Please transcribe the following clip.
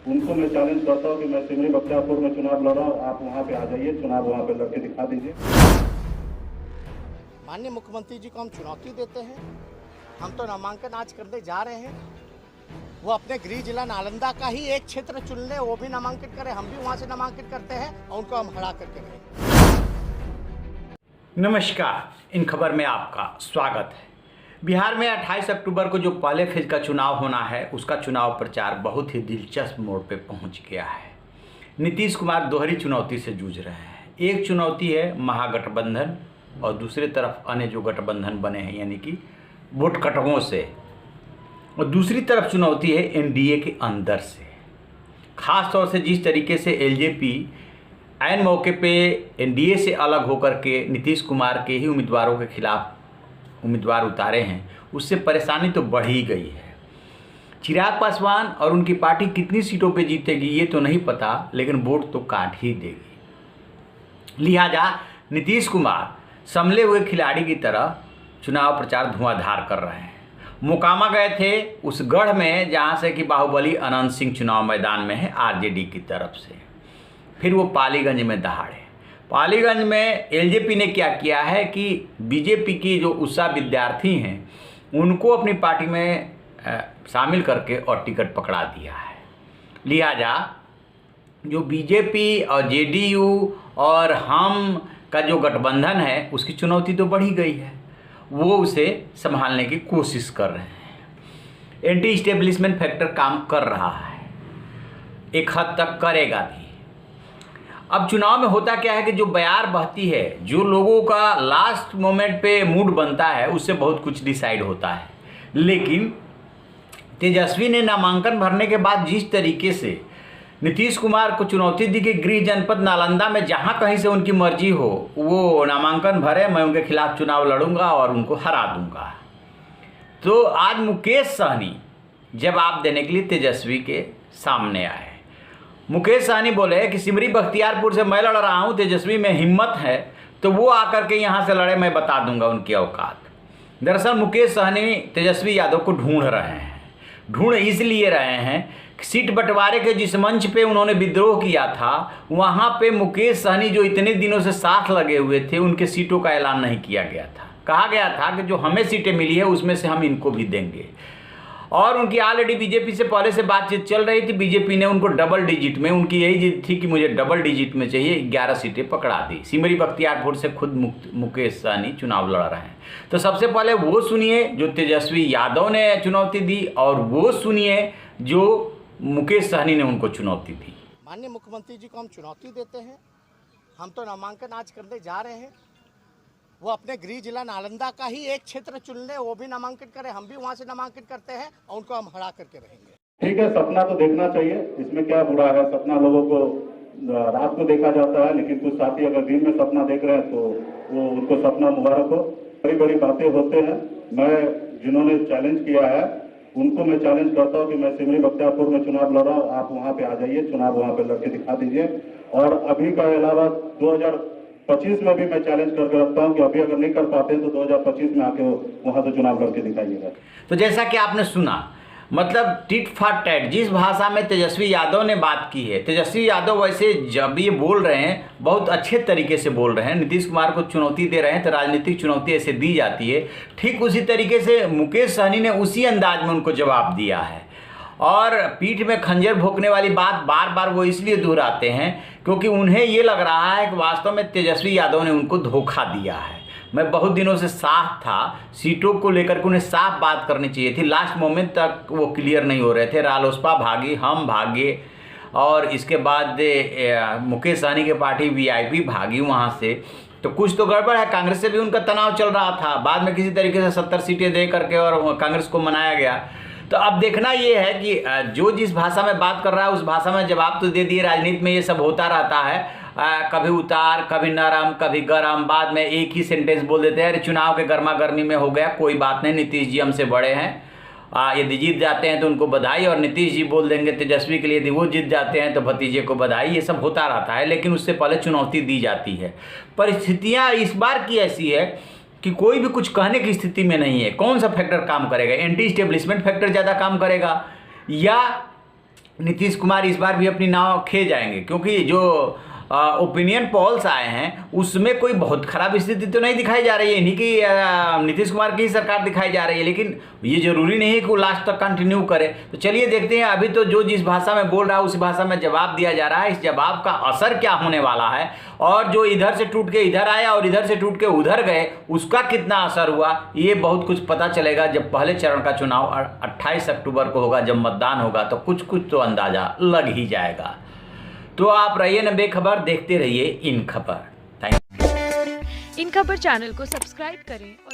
उनको मैं चैलेंज करता हूँ कि मैं सिमरी बख्तियारपुर में चुनाव लड़ रहा हूँ, आप वहाँ पे आ जाइए, चुनाव वहाँ पे लड़के दिखा दीजिए। माननीय मुख्यमंत्री जी को हम चुनौती देते हैं। हम तो नामांकन आज करने जा रहे हैं। वो अपने गृह जिला नालंदा का ही एक क्षेत्र चुन ले, वो भी नामांकित करें, हम भी वहाँ से नामांकित करते हैं और उनको हम हरा करके रहेंगे। नमस्कार, इन खबर में आपका स्वागत है। बिहार में 28 अक्टूबर को जो पहले फेज का चुनाव होना है, उसका चुनाव प्रचार बहुत ही दिलचस्प मोड़ पे पहुंच गया है। नीतीश कुमार दोहरी चुनौती से जूझ रहे हैं। एक चुनौती है महागठबंधन और दूसरी तरफ अन्य जो गठबंधन बने हैं यानी कि वोट कटवों से, और दूसरी तरफ चुनौती है एनडीए के अंदर से। खास तौर से जिस तरीके से एलजेपी ऐन मौके पे एनडीए से अलग होकर के नीतीश कुमार के ही उम्मीदवारों के खिलाफ उम्मीदवार उतारे हैं, उससे परेशानी तो बढ़ ही गई है। चिराग पासवान और उनकी पार्टी कितनी सीटों पे जीतेगी ये तो नहीं पता, लेकिन वोट तो काट ही देगी। लिहाजा नीतीश कुमार संभले हुए खिलाड़ी की तरह चुनाव प्रचार धुआंधार कर रहे हैं। मोकामा गए थे, उस गढ़ में जहाँ से कि बाहुबली अनंत सिंह चुनाव मैदान में है आरजेडी की तरफ से। फिर वो पालीगंज में दहाड़े। पालीगंज में एलजेपी ने क्या किया है कि बीजेपी की जो उत्साह विद्यार्थी हैं उनको अपनी पार्टी में शामिल करके और टिकट पकड़ा दिया है। लिहाजा जो बीजेपी और जेडीयू और हम का जो गठबंधन है उसकी चुनौती तो बढ़ी गई है। वो उसे संभालने की कोशिश कर रहे हैं। एंटी इस्टेब्लिशमेंट फैक्टर काम कर रहा है, एक हद तक करेगा भी। अब चुनाव में होता क्या है कि जो बयार बहती है, जो लोगों का लास्ट मोमेंट पे मूड बनता है, उससे बहुत कुछ डिसाइड होता है। लेकिन तेजस्वी ने नामांकन भरने के बाद जिस तरीके से नीतीश कुमार को चुनौती दी कि गृह जनपद नालंदा में जहां कहीं से उनकी मर्जी हो वो नामांकन भरे, मैं उनके खिलाफ चुनाव लड़ूंगा और उनको हरा दूंगा। तो आज मुकेश सहनी जवाब देने के लिए तेजस्वी के सामने आए। मुकेश सहनी बोले कि सिमरी बख्तियारपुर से मैं लड़ रहा हूं, तेजस्वी में हिम्मत है तो वो आकर के यहां से लड़े, मैं बता दूंगा उनकी औकात। दरअसल मुकेश सहनी तेजस्वी यादव को ढूंढ रहे हैं। ढूंढ इसलिए रहे हैं, सीट बंटवारे के जिस मंच पे उन्होंने विद्रोह किया था वहां पे मुकेश सहनी जो इतने दिनों से साथ लगे हुए थे, उनके सीटों का ऐलान नहीं किया गया था। कहा गया था कि जो हमें सीटें मिली है उसमें से हम इनको भी देंगे। और उनकी ऑलरेडी बीजेपी से पहले से बातचीत चल रही थी। बीजेपी ने उनको डबल डिजिट में, उनकी यही जिद थी कि मुझे डबल डिजिट में चाहिए, 11 सीटें पकड़ा दी। सिमरी बख्तियारपुर से खुद मुकेश सहनी चुनाव लड़ रहे हैं। तो सबसे पहले वो सुनिए जो तेजस्वी यादव ने चुनौती दी, और वो सुनिए जो मुकेश सहनी ने उनको चुनौती दी। माननीय मुख्यमंत्री जी को हम चुनौती देते हैं। हम तो नामांकन आज करने जा रहे हैं। वो अपने गृह जिला नालंदा का ही एक क्षेत्र चुन ले, वो भी नामांकित करें, हम भी वहाँ से नामांकित करते हैं और उनको हम हरा करके रहेंगे। ठीक है, सपना तो देखना चाहिए, इसमें क्या बुरा है। सपना लोगों को रात को देखा जाता है, लेकिन कुछ साथी अगर दिन में सपना देख रहे हैं तो वो उनको सपना मुबारक हो। बड़ी बड़ी बातें होते हैं। मैं जिन्होंने चैलेंज किया है उनको मैं चैलेंज करता हूँ कि मैं सिमरी बख्तियारपुर में चुनाव लड़ रहा हूँ, आप वहाँ पे आ जाइए, चुनाव वहाँ पे लड़के दिखा दीजिए। और अभी का अलावा 2025 में भी मैं चैलेंज करके रखता हूँ कि अभी अगर नहीं कर पाते हैं तो 2025 में आके वहाँ से चुनाव लड़के दिखाइएगा। तो जैसा कि आपने सुना, मतलब टिट फॉर टैट जिस भाषा में तेजस्वी यादव ने बात की है। तेजस्वी यादव वैसे जब ये बोल रहे हैं बहुत अच्छे तरीके से बोल रहे हैं, नीतीश कुमार को चुनौती दे रहे हैं तो राजनीतिक चुनौती ऐसे दी जाती है। ठीक उसी तरीके से मुकेश सहनी ने उसी अंदाज में उनको जवाब दिया है। और पीठ में खंजर भोंकने वाली बात बार बार वो इसलिए दोहराते हैं क्योंकि उन्हें ये लग रहा है कि वास्तव में तेजस्वी यादव ने उनको धोखा दिया है। मैं बहुत दिनों से साफ था, सीटों को लेकर के उन्हें साफ बात करनी चाहिए थी। लास्ट मोमेंट तक वो क्लियर नहीं हो रहे थे। रालोसपा भागी, हम भागे, और इसके बाद मुकेश सहनी की पार्टी वीआईपी भागी वहाँ से। तो कुछ तो गड़बड़ है। कांग्रेस से भी उनका तनाव चल रहा था, बाद में किसी तरीके से 70 सीटें दे करके और कांग्रेस को मनाया गया। तो अब देखना ये है कि जो जिस भाषा में बात कर रहा है उस भाषा में जवाब तो दे दिए। राजनीति में ये सब होता रहता है, कभी उतार, कभी नरम, कभी गरम, बाद में एक ही सेंटेंस बोल देते हैं, अरे चुनाव के गर्मा गर्मी में हो गया, कोई बात नहीं, नीतीश जी हमसे बड़े हैं, यदि जीत जाते हैं तो उनको बधाई, और नीतीश जी बोल देंगे तेजस्वी के लिए, यदि वो जीत जाते हैं तो भतीजे को बधाई। ये सब होता रहता है, लेकिन उससे पहले चुनौती दी जाती है। परिस्थितियाँ इस बार की ऐसी है कि कोई भी कुछ कहने की स्थिति में नहीं है। कौन सा फैक्टर काम करेगा? एंटी इस्टेब्लिशमेंट फैक्टर ज़्यादा काम करेगा या नीतीश कुमार इस बार भी अपनी नाव खे जाएंगे, क्योंकि जो ओपिनियन पोल्स आए हैं उसमें कोई बहुत खराब स्थिति तो नहीं दिखाई जा रही है, इन्हीं की नीतीश कुमार की सरकार दिखाई जा रही है, लेकिन ये जरूरी नहीं है कि वो लास्ट तक कंटिन्यू करे। तो चलिए देखते हैं, अभी तो जो जिस भाषा में बोल रहा है उस भाषा में जवाब दिया जा रहा है, इस जवाब का असर क्या होने वाला है और जो इधर से टूट के इधर आया और इधर से टूट के उधर गए उसका कितना असर हुआ, ये बहुत कुछ पता चलेगा जब पहले चरण का चुनाव 28 अक्टूबर को होगा, जब मतदान होगा तो कुछ कुछ तो अंदाजा लग ही जाएगा। तो आप रहिए न बेखबर, देखते रहिए इन खबर। इन खबर चैनल को सब्सक्राइब करें और